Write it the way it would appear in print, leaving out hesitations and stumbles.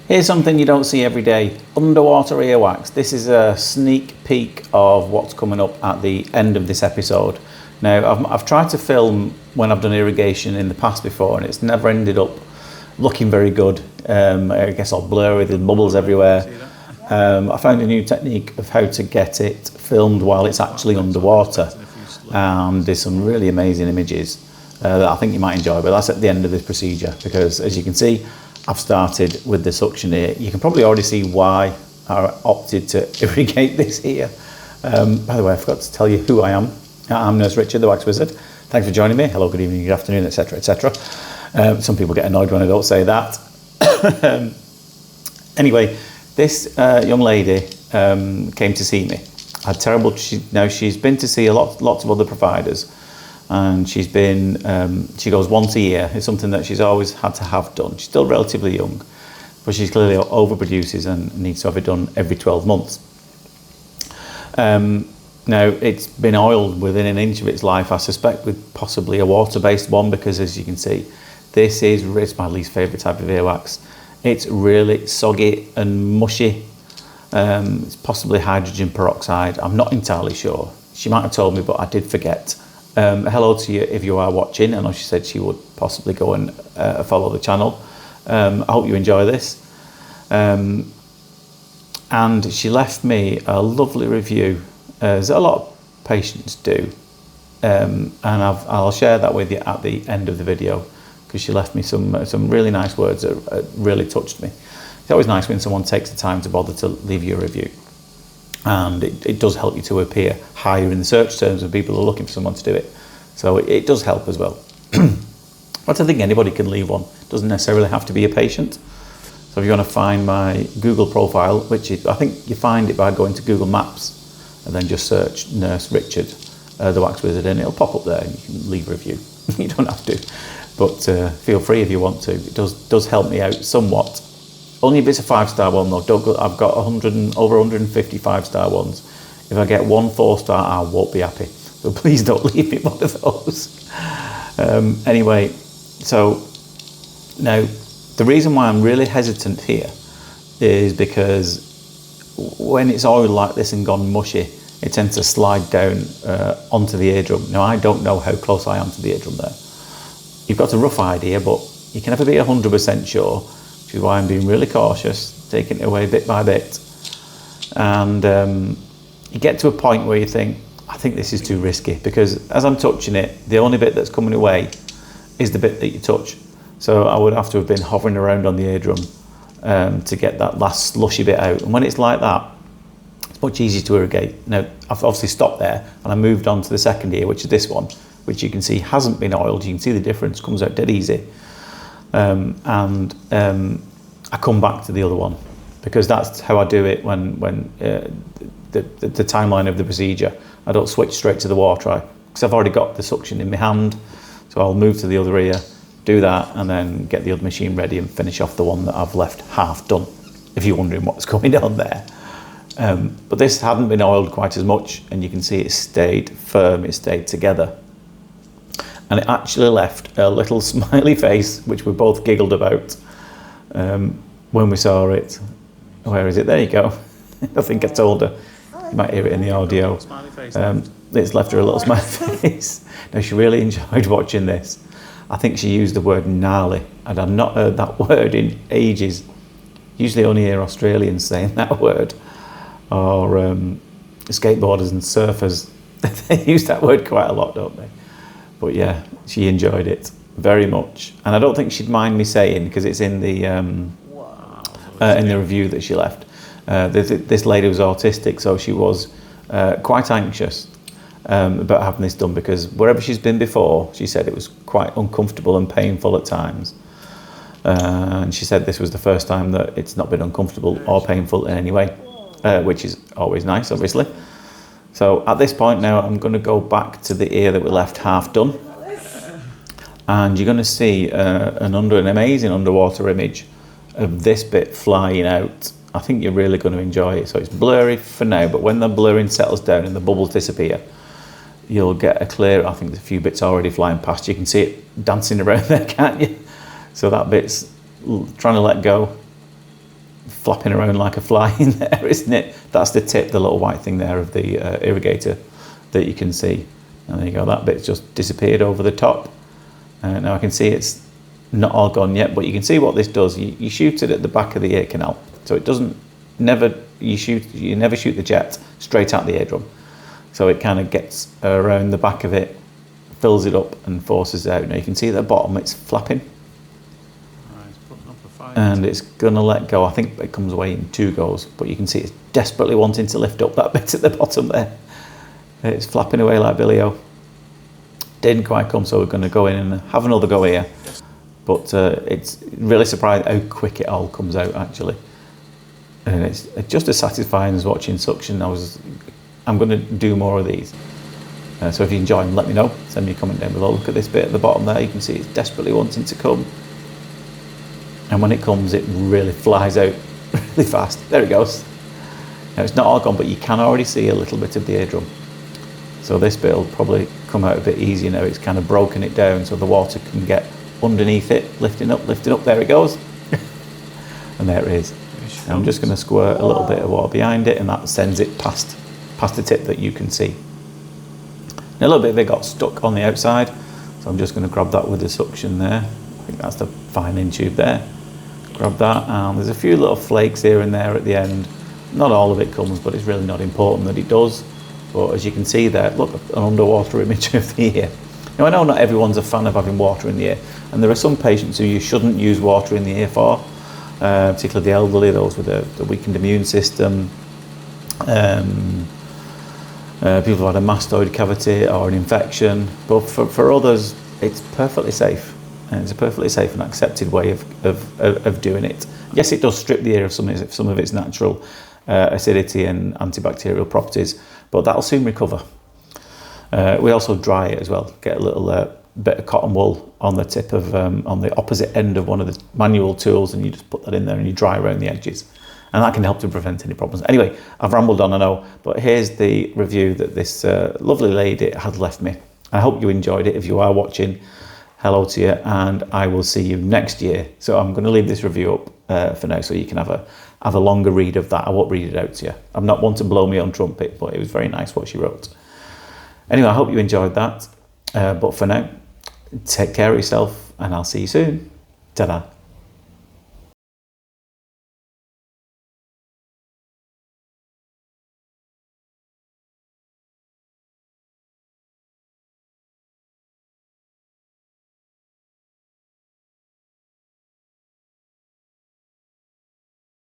Here's something you don't see every day, underwater earwax. This is a sneak peek of what's coming up at the end of this episode. Now, I've tried to film when I've done irrigation in the past before, and it's never ended up looking very good. I guess all blurry, there's bubbles everywhere. I found a new technique of how to get it filmed while it's actually underwater. And there's some really amazing images that I think you might enjoy, but that's at the end of this procedure, because as you can see, I've started with the suction here. You can probably already see why I opted to irrigate this here. By the way, I forgot to tell you who I am. I'm Nurse Richard, the Wax Wizard. Thanks for joining me. Hello, good evening, good afternoon, etc, etc. Some people get annoyed when I don't say that. Anyway, this young lady came to see me. Had terrible. She's been to see lots of other providers, and she's been. She goes once a year. It's something that she's always had to have done. She's still relatively young, but she's clearly overproduces and needs to have it done every 12 months. Now, it's been oiled within an inch of its life, I suspect, with possibly a water-based one, because as you can see, it's my least favourite type of earwax. It's really soggy and mushy. It's possibly hydrogen peroxide. I'm not entirely sure. She might have told me, but I did forget. Hello to you if you are watching. I know she said she would possibly go and follow the channel. I hope you enjoy this. And she left me a lovely review, as a lot of patients do. And I'll share that with you at the end of the video, because she left me some really nice words that really touched me. It's always nice when someone takes the time to bother to leave you a review, and it does help you to appear higher in the search terms when people are looking for someone to do it. So it does help as well. But I think anybody can leave one. It doesn't necessarily have to be a patient. So if you want to find my Google profile, which I think you find it by going to Google Maps and then just search Nurse Richard, the Wax Wizard, and it'll pop up there and you can leave a review. You don't have to, but feel free if you want to. It does help me out somewhat. Only if it's a 5-star one though. I've got over 150 5-star ones. If I get one 4-star, I won't be happy. So please don't leave me one of those. Anyway, so now the reason why I'm really hesitant here is because when it's oiled like this and gone mushy, it tends to slide down onto the eardrum. Now, I don't know how close I am to the eardrum there. You've got a rough idea, but you can never be 100% sure, which is why I'm being really cautious, taking it away bit by bit. And you get to a point where you think, I think this is too risky, because as I'm touching it, the only bit that's coming away is the bit that you touch. So I would have to have been hovering around on the eardrum to get that last slushy bit out. And when it's like that, it's much easier to irrigate. Now, I've obviously stopped there and I moved on to the second ear, which is this one, which you can see hasn't been oiled. You can see the difference, comes out dead easy. I come back to the other one, because that's how I do it when the timeline of the procedure. I don't switch straight to the water, because I've already got the suction in my hand. So I'll move to the other ear, do that, and then get the other machine ready and finish off the one that I've left half done, if you're wondering what's going on there. But this hadn't been oiled quite as much, and you can see it stayed firm, it stayed together. And it actually left a little smiley face, which we both giggled about when we saw it. Where is it? There you go. I think I told her. You might hear it in the audio. It's left her a little smiley face. Now, she really enjoyed watching this. I think she used the word gnarly, and I've not heard that word in ages. Usually only hear Australians saying that word, or skateboarders and surfers. They use that word quite a lot, don't they? But yeah, she enjoyed it very much, and I don't think she'd mind me saying, because it's in the review that she left. This lady was autistic, so she was quite anxious about having this done, because wherever she's been before, she said it was quite uncomfortable and painful at times. And she said this was the first time that it's not been uncomfortable or painful in any way, which is always nice, obviously. So at this point now, I'm going to go back to the ear that we left half done, and you're going to see an amazing underwater image of this bit flying out. I think you're really going to enjoy it. So it's blurry for now, but when the blurring settles down and the bubbles disappear, you'll get a clear. I think there's a few bits already flying past. You can see it dancing around there, can't you? So that bit's trying to let go. flapping around like a fly in there, isn't it? That's the tip, the little white thing there of the irrigator that you can see. And there you go, that bit's just disappeared over the top. Now I can see it's not all gone yet, but you can see what this does. You shoot it at the back of the ear canal, so it doesn't, you never shoot the jet straight out the eardrum. So it kind of gets around the back of it, fills it up and forces it out. Now you can see at the bottom it's flapping. And it's gonna let go. I think it comes away in 2 goes, but you can see it's desperately wanting to lift up that bit at the bottom there. It's flapping away like Billy-O. Didn't quite come, so we're gonna go in and have another go here. But it's really surprised how quick it all comes out actually. And it's just as satisfying as watching suction. I'm gonna do more of these. So if you enjoy them, let me know. Send me a comment down below. Look at this bit at the bottom there. You can see it's desperately wanting to come. And when it comes, it really flies out really fast. There it goes. Now it's not all gone, but you can already see a little bit of the eardrum. So this bit will probably come out a bit easier now. It's kind of broken it down so the water can get underneath it, lifting up, there it goes. And there it is. Now I'm just going to squirt a little bit of water behind it, and that sends it past the tip that you can see. Now a little bit of it got stuck on the outside, so I'm just going to grab that with the suction there. I think that's the fine tube there. Grab that, and there's a few little flakes here and there at the end. Not all of it comes, but it's really not important that it does. But as you can see there, look, an underwater image of the ear. Now I know not everyone's a fan of having water in the ear, and there are some patients who you shouldn't use water in the ear for, particularly the elderly, those with a weakened immune system, people who had a mastoid cavity or an infection. But for others, it's perfectly safe. And it's a perfectly safe and accepted way of doing it. Yes, it does strip the ear of some of its natural acidity and antibacterial properties, but that'll soon recover. We also dry it as well. Get a little bit of cotton wool on the tip of, on the opposite end of one of the manual tools, and you just put that in there and you dry around the edges. And that can help to prevent any problems. Anyway, I've rambled on, I know, but here's the review that this lovely lady had left me. I hope you enjoyed it. If you are watching, hello to you, and I will see you next year. So I'm going to leave this review up for now, so you can have a longer read of that. I won't read it out to you. I'm not one to blow my own trumpet, but it was very nice what she wrote. Anyway, I hope you enjoyed that. But for now, take care of yourself, and I'll see you soon. Ta-da.